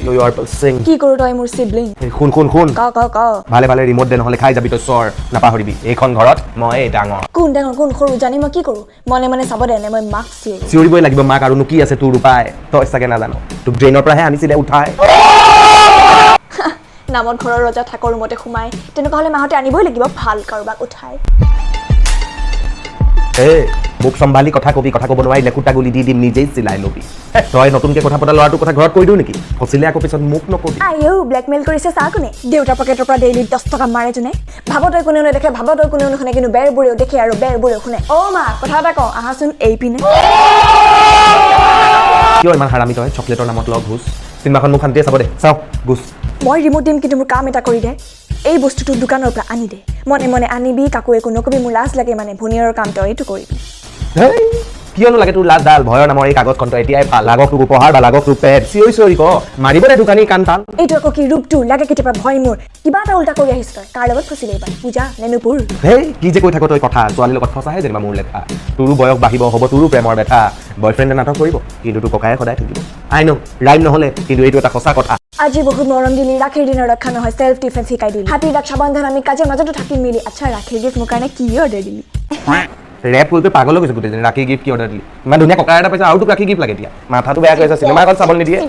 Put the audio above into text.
U R Singh কি কৰো তই মোৰ সিবলিং শুন ক ভালে ভালে ৰিমোট দে নহ'লে খাই যাবি তই চৰ নাপাহৰিবি এইখন ঘৰত মই ডাঙৰ কোন ডাঙৰ কোন সৰু জানি মই কি কৰো মনে মনে চাব দে নে মই মাক চিঞৰো চিঞৰিবই লাগিব মাক আৰুনো কি আছে তোৰ উপায় তই চাগে নাজানো তোক ড্ৰেইনৰ পৰাহে আনিছিলে উঠাই নামত ঘৰৰ ৰজা থাকৰ ৰুমতে সোমাই তেনেকুৱা হ'লে মাহঁতে আনিবই লাগিব ভাল কাৰোবাক উঠাই মোক চম্ভালি কথা কবি কথা ক'ব নোৱাৰিলে কুটা গুলি দি দিম নিজেই চিলাই ল'বি তই নতুনকৈ কথা পতা ল'ৰাটোৰ কথা ঘৰত কৈ দিওঁ নেকি ফচিলে আকৌ পিছত মোক নকবি আইও ব্লেকমেইল কৰিছে চা কোনে দেউতাৰ পকেটৰ পৰা ডেইলি 10 টকা মাৰে যোনে ভাব তই কোনেও নেদেখে ভাব তই কোনেও নুশুনে কিন্তু বেৰ বুঢ়েও দেখে আৰু বেৰ বুঢ়েও শুনে মা কথা এটা কওঁ আহাচোন এই পিনে কিয় ইমান হাৰামি তই চকলেটৰ নামত লগ ঘোষ চিনেমাখন মোক শান্তিয়ে চাব দে চাওঁ ঘোষ মই ৰিমোট দিম কিন্তু মোৰ কাম এটা কৰি দে এই বস্তুটো দোকানৰ পৰা আনি দে মনে মনে আনিবি কাকো একো নকবি মোৰ লাজ লাগে মানে ভনীয়ৰৰ কাম তই এইটো কৰিবি কিয়নো লাগে তোৰ লাজ ডাল ভয়ৰ নামৰ এই কাগজখন তই এতিয়াই ভাল লাগক তোৰ উপহাৰ বা লাগক তোৰ পেট চিঞৰি ক মাৰিব দে দোকানী কাণ টান এইটো আকৌ কি ৰূপটো লাগে কেতিয়াবা ভয় মোৰ কিবা এটা উল্টা কৰি আহিছ তই কাৰ লগত ফচিলে এইবাৰ পূজা নে নুপুৰ কি যে কৈ থাক তই কথা ছোৱালীৰ লগত ফচাহে যেনিবা মোৰ লেখা তোৰো বয়স বাঢ়িব হ'ব তোৰো প্ৰেমৰ বেথা বয়ফ্ৰেণ্ডে নাটক কৰিব কিন্তু তোৰ ককায়ে সদায় থাকিব আই ন ৰাইম নহ'লে কিন্তু এইটো এটা সঁচা কথা আজি বহুত মৰম দিলি ৰাখিৰ দিনৰ ৰক্ষা নহয় চেল্ফ ডিফেন্স শিকাই দিলি হাতীৰ ৰক্ষা বন্ধন আমি কাজৰ মাজতো থাকিম মিলি আচ্ছা ৰাখিৰ গিফ্ট মোৰ কাৰণে কি অৰ্ডাৰ দিলি ৰেপ কৰি পাগল হৈ গৈছে গোটেইজনী ৰাখি গিফ্ট কি অৰ্ডাৰ দিলি ইমান ধুনীয়া ককাৰ এটা পাইছে আৰু তোক ৰাখি গিফ্ট লাগে এতিয়া মাথাটো বেয়া কৰি আছে চিনেমা এখন চাবলৈ নিদিয়ে